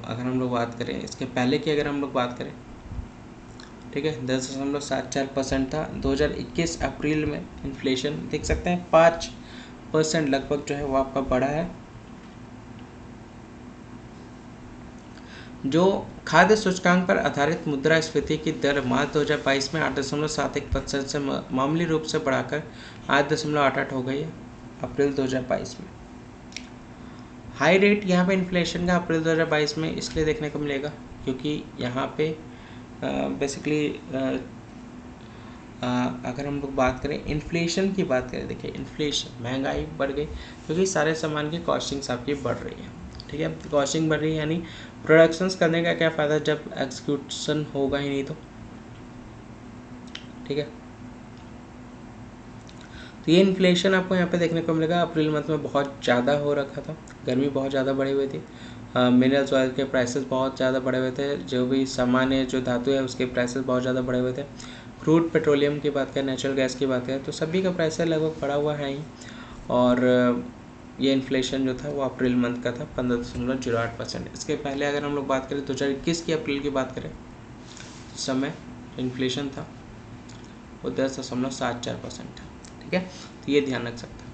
अगर हम लोग बात करें इसके पहले की, अगर हम लोग बात करें, ठीक है, 10.74% था। 2021 अप्रैल में इन्फ्लेशन देख सकते हैं 5% लगभग जो है वो आपका बढ़ा है। जो खाद्य सूचकांक पर आधारित मुद्रास्फीति की दर मार्च 2022 में 8.71% से मामूली रूप से बढ़ाकर 8.88 हो गई है अप्रैल 2022 में। हाई रेट यहाँ पे इन्फ्लेशन का अप्रैल 2022 में इसलिए देखने को मिलेगा क्योंकि यहाँ पे बेसिकली अगर हम लोग बात करें इन्फ्लेशन की बात करें, देखिए इन्फ्लेशन महंगाई बढ़ गई क्योंकि सारे सामान की कॉस्टिंग्स आपकी बढ़ रही है, ठीक है। कॉस्टिंग बढ़ रही है यानी प्रोडक्शंस करने का क्या फ़ायदा जब एग्जीक्यूशन होगा ही नहीं, तो ठीक है। तो ये इन्फ्लेशन आपको यहाँ पे देखने को मिलेगा। अप्रैल मंथ में बहुत ज़्यादा हो रखा था, गर्मी बहुत ज़्यादा बढ़ी हुई थी, मिनरल्स ऑयल के प्राइसेस बहुत ज़्यादा बढ़े हुए थे, जो भी सामान है जो धातु है उसके प्राइसेस बहुत ज़्यादा बढ़े हुए थे। क्रूड पेट्रोलियम की बात करें, नेचुरल गैस की बात करें तो सभी का प्राइस लगभग बढ़ा हुआ है ही। और ये इन्फ्लेशन जो था वो अप्रैल मंथ का था 15.08%। इसके पहले अगर हम लोग बात करें 2021 की अप्रैल की बात करें, उस समय इन्फ्लेशन था वो 10.74% था, ठीक है। तो ये ध्यान रख सकते हैं।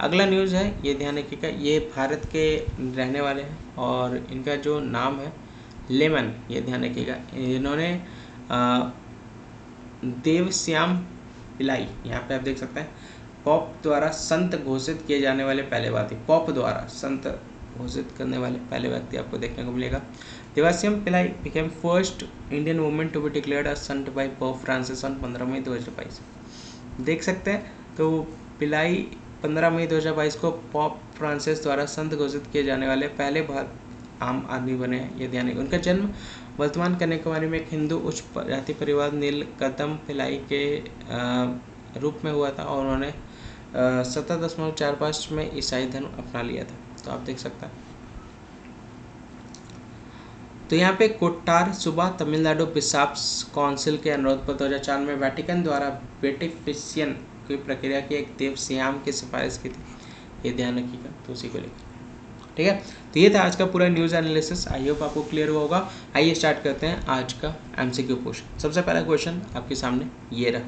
अगला न्यूज़ है, ये ध्यान रखिएगा, ये भारत के रहने वाले हैं और इनका जो नाम है लेमन, ये ध्यान रखिएगा। इन्होंने देवश्याम पिल्लाई, यहाँ पे आप देख सकते हैं पॉप द्वारा संत घोषित किए जाने वाले पहले व्यक्ति, पॉप द्वारा संत घोषित करने वाले पहले व्यक्ति आपको देखने को मिलेगा। Devasahayam Pillai became first Indian women to be declared a saint by Pope Francis on 15 May 2022। देख सकते हैं तो पिल्लाई 15 मई 2022 को पॉप फ्रांसिस द्वारा संत घोषित किए जाने वाले पहले आम आदमी बने हैं, ये ध्यान रखें। उनका जन्म वर्तमान कन्याकुमारी में एक हिंदू उच्च जाति परिवार नीलकदम पिल्लाई के रूप में हुआ था और उन्होंने 17.45 में ईसाई धर्म अपना लिया था, तो आप देख सकते हैं। तो यहाँ पे कोट्टार सुबह तमिलनाडु बिशप्स काउंसिल के अनुरोध पर 2004 में वेटिकन द्वारा बेटिफिशियन की प्रक्रिया की एक देवश्याम की सिफारिश की थी, ये ध्यान रखिएगा। तो उसी को लेकर, ठीक है। तो ये था आज का पूरा न्यूज़ एनालिसिस, आई होप आपको क्लियर हुआ होगा। आइए स्टार्ट करते हैं आज का एमसीक्यू क्वेश्चन। सबसे पहला क्वेश्चन आपके सामने ये रहा,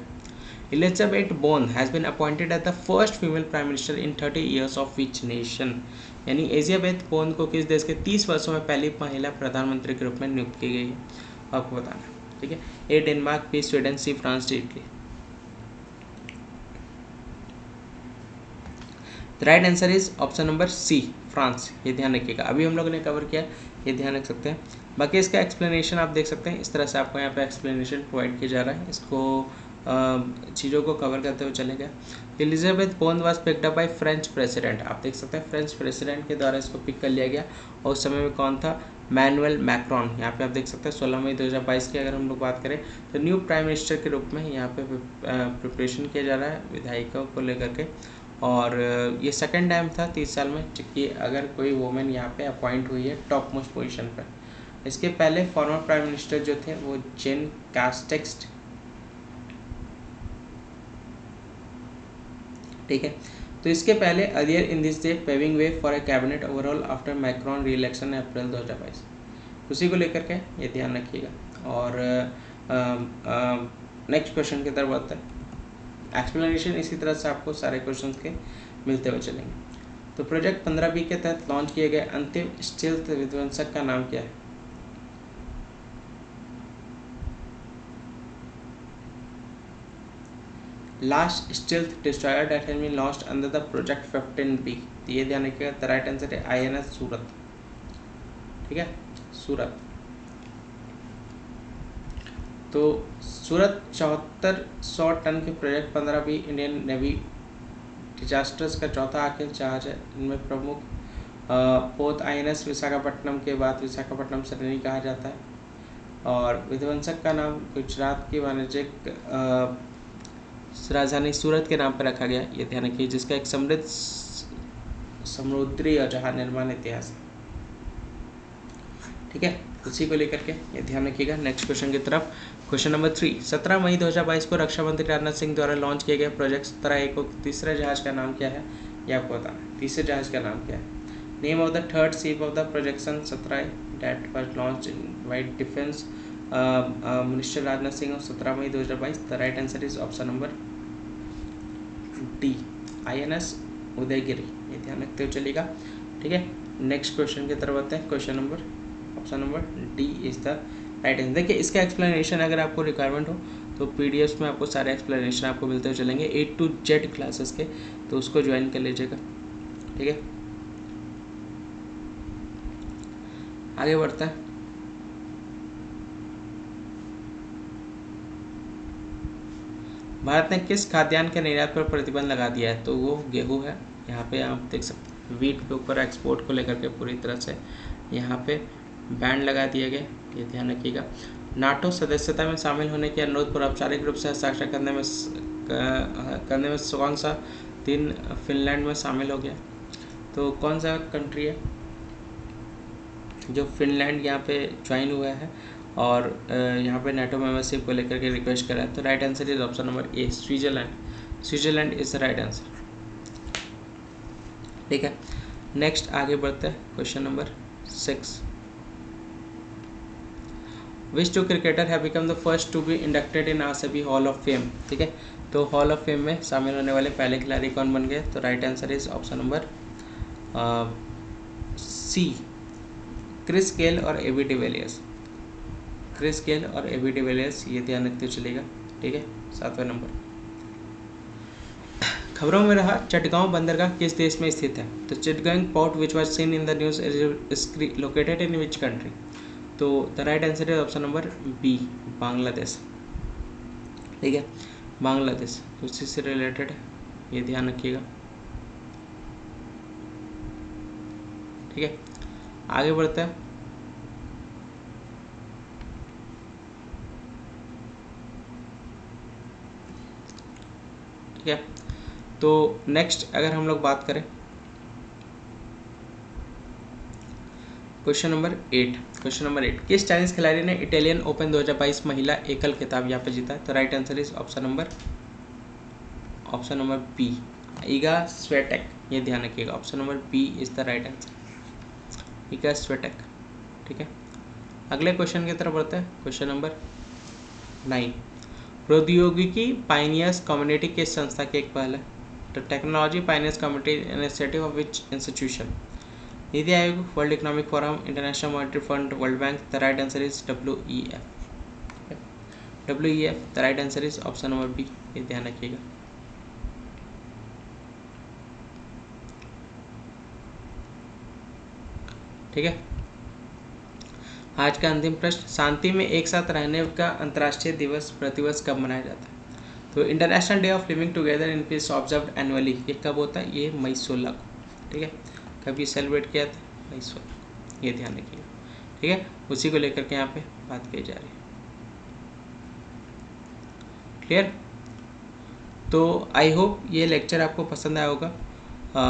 Elizabeth Borne has been appointed as the first female prime minister in 30 years of which nation, यानी एलिजाबेथ बोन को किस देश के 30 वर्षों में पहली महिला प्रधानमंत्री के रूप में नियुक्त की गई है, आपको बताना, ठीक है। A Denmark, B Sweden, C France, D Italy. The right answer is option number C, France, ये ध्यान रखिएगा। अभी हम लोगों ने कवर किया, ये ध्यान रख सकते हैं। बाकी इसका एक्सप्लेनेशन आप देख सकते हैं, इस तरह से आपको यहाँ पे एक्सप्लेनेशन प्रोवाइड किया जा रहा है, इसको चीज़ों को कवर करते हुए चले गए। Elizabeth bone was picked up by French president, आप देख सकते हैं फ्रेंच प्रेसिडेंट के द्वारा इसको पिक कर लिया गया और उस समय में कौन था, मैनुअल मैक्रॉन। यहाँ पे आप देख सकते हैं 16 मई 2022 की अगर हम लोग बात करें तो न्यू प्राइम मिनिस्टर के रूप में यहाँ पे प्रिपरेशन किया जा रहा है विधायिका को लेकर के। और ये सेकंड टाइम था 30 साल में कि अगर कोई वुमेन यहाँ पे अपॉइंट हुई है टॉप मोस्ट पोजीशन पर। इसके पहले फॉर्मर प्राइम मिनिस्टर जो थे वो जेन कास्टेक्स, ठीक है। तो इसके पहले earlier in this day paving way for a cabinet overall after Macron reelection April 2022, उसी को लेकर के ये ध्यान रखिएगा। और नेक्स्ट क्वेश्चन की तरफ बढ़ते हैं। एक्सप्लेनेशन इसी तरह से आपको सारे क्वेश्चंस के मिलते हुए चलेंगे। तो प्रोजेक्ट 15B के तहत लॉन्च किए गए अंतिम स्टील्थ विध्वंसक का नाम क्या है, last stealth destroyer that has been launched under the project 15B, तो ये ध्यान रखिएगा। द राइट आंसर है INS सूरत, ठीक है, सूरत। तो सूरत 7400 टन के project 15B Indian Navy disasters का चौथा आखिरी जहाज है। इनमें प्रमुख पोत INS विशाखापट्टनम के बाद विशाखापट्टनम सरणि कहा जाता है। और विध्वंसक का नाम गुजरात की वाणिज्यिक राजधानी सूरत के नाम पर रखा गया, ये ध्यान रखिए, जिसका एक समृद्ध समुद्री और जहाज निर्माण इतिहास है। ठीक है, उसी को लेकर के ये ध्यान रखिएगा। नेक्स्ट क्वेश्चन की तरफ, क्वेश्चन नंबर 3, 17 मई 2022 को रक्षा मंत्री राजनाथ सिंह द्वारा लॉन्च किए गए प्रोजेक्ट 17A को तीसरे जहाज का नाम क्या है, ये आपको बताना है। तीसरे जहाज का नाम क्या है? Name of the third ship of the projection 17A that was launched in by defence minister Rajnath Singh on 17 May 2022। The right answer is option number D, INS Udaygiri, ये ध्यान रखते हुए चलेगा। ठीक है, नेक्स्ट क्वेश्चन की तरफ आते हैं। Question number, option number D is the right answer. देखिए, इसका एक्सप्लेनेशन अगर आपको रिक्वायरमेंट हो तो PDFs में आपको सारे एक्सप्लेनेशन आपको मिलते हुए चलेंगे A to Z क्लासेस के, तो उसको ज्वाइन कर लीजिएगा। ठीक है, आगे बढ़ता है। भारत ने किस खाद्यान्न के निर्यात पर प्रतिबंध लगा दिया है? तो वो गेहूं है। यहाँ पे आप देख सकते हैं वीट के ऊपर एक्सपोर्ट को लेकर के पूरी तरह से यहाँ पे बैन लगा दिया गया, ये ध्यान रखिएगा। नाटो सदस्यता में शामिल होने के अनुरोध पर औपचारिक रूप से हस्ताक्षर करने में कौन सा दिन फिनलैंड में शामिल हो गया? तो कौन सा कंट्री है जो फिनलैंड यहाँ पे ज्वाइन हुआ है और यहाँ पे नाटो मेंबरशिप को लेकर के रिक्वेस्ट करा है? तो right answer is option number A, Switzerland. Switzerland is the right answer. ठीक है, नेक्स्ट आगे बढ़ते हैं। Question number 6, which two cricketer have become the first to be inducted in RCB hall of fame? ठीक है, तो हॉल ऑफ फेम में शामिल होने वाले पहले खिलाड़ी कौन बन गए? तो right answer is option number C, Chris Gayle और AB डिविलियर्स। क्रिस गेल और AB डिविलियर्स, ये ध्यान रखते चलेगा। ठीक है, 7वां नंबर। खबरों में रहा चटगांव बंदरगाह किस देश में स्थित है? तो Chittagong port which was seen in the news is located in which country? तो the right answer is option number B, Bangladesh. ठीक है, बांग्लादेश उसी से रिलेटेड है, ये ध्यान रखिएगा। ठीक है, आगे बढ़ता है। ठीक है, तो नेक्स्ट अगर हम लोग बात करें क्वेश्चन नंबर 8, क्वेश्चन नंबर 8, किस चाइनीज खिलाड़ी ने इटालियन ओपन 2022 महिला एकल खिताब यहाँ पे जीता है? तो right answer is option number B, Iga Swiatek, ये ध्यान रखिएगा। Option number B is the right answer, Iga Swiatek. ठीक है, अगले क्वेश्चन की तरफ बढ़ते हैं। क्वेश्चन नंबर 9, प्रौद्योगिकी पाइनियर्स कम्युनिटी किस संस्था की एक पहल है? तो technology pioneers community initiative of which institution? NITI Aayog, world economic forum, international monetary fund, world bank. The right answer is WEF, the right answer is option number B, ये ध्यान रखिएगा। ठीक है, आज का अंतिम प्रश्न, शांति में एक साथ रहने का अंतर्राष्ट्रीय दिवस प्रतिवर्ष कब मनाया जाता है? तो international day of living together in peace observed annually, ये कब होता है? ये मई 16 को। ठीक है, कभी सेलिब्रेट किया था? मई 16, ये ध्यान रखिएगा। ठीक है, उसी को लेकर के यहाँ पे बात की जा रही है। क्लियर? तो आई होप ये लेक्चर आपको पसंद आया होगा।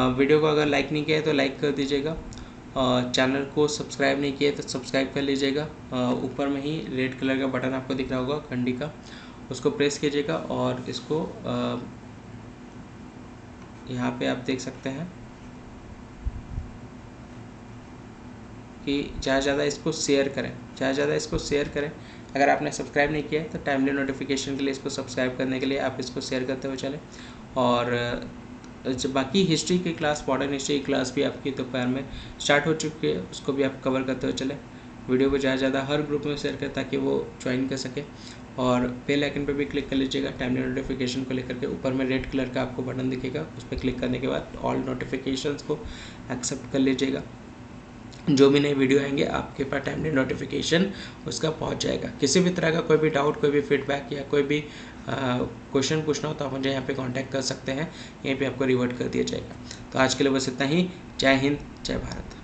वीडियो को अगर लाइक नहीं किया है तो लाइक कर दीजिएगा, चैनल को सब्सक्राइब नहीं किया तो सब्सक्राइब कर लीजिएगा। ऊपर में ही रेड कलर का बटन आपको दिख रहा होगा घंटी का, उसको प्रेस कीजिएगा और इसको यहाँ पे आप देख सकते हैं कि ज़्यादा ज़्यादा इसको शेयर करें, ज़्यादा ज़्यादा इसको शेयर करें। अगर आपने सब्सक्राइब नहीं किया है तो टाइमली नोटिफिकेशन के लिए इसको सब्सक्राइब करने के लिए आप इसको शेयर करते हुए चलें। और जो बाकी हिस्ट्री की क्लास, मॉडर्न हिस्ट्री की क्लास भी आपकी दोपहर में स्टार्ट हो चुकी है, उसको भी आप कवर करते हुए चलें। वीडियो को ज़्यादा से ज़्यादा हर ग्रुप में शेयर करें ताकि वो ज्वाइन कर सके। और बेल आइकन पर भी क्लिक कर लीजिएगा टाइमली नोटिफिकेशन को लेकर के। ऊपर में रेड कलर का आपको बटन दिखेगा, उस पर क्लिक करने के बाद ऑल नोटिफिकेशंस को एक्सेप्ट कर लीजिएगा। जो भी नए वीडियो आएंगे आपके पास टाइमली नोटिफिकेशन उसका पहुंच जाएगा। किसी भी तरह का कोई भी डाउट, कोई भी फीडबैक या कोई भी क्वेश्चन पूछना हो तो आप मुझे यहाँ पे कांटेक्ट कर सकते हैं, यहीं पे आपको रिवर्ट कर दिया जाएगा। तो आज के लिए बस इतना ही। जय हिंद, जय भारत।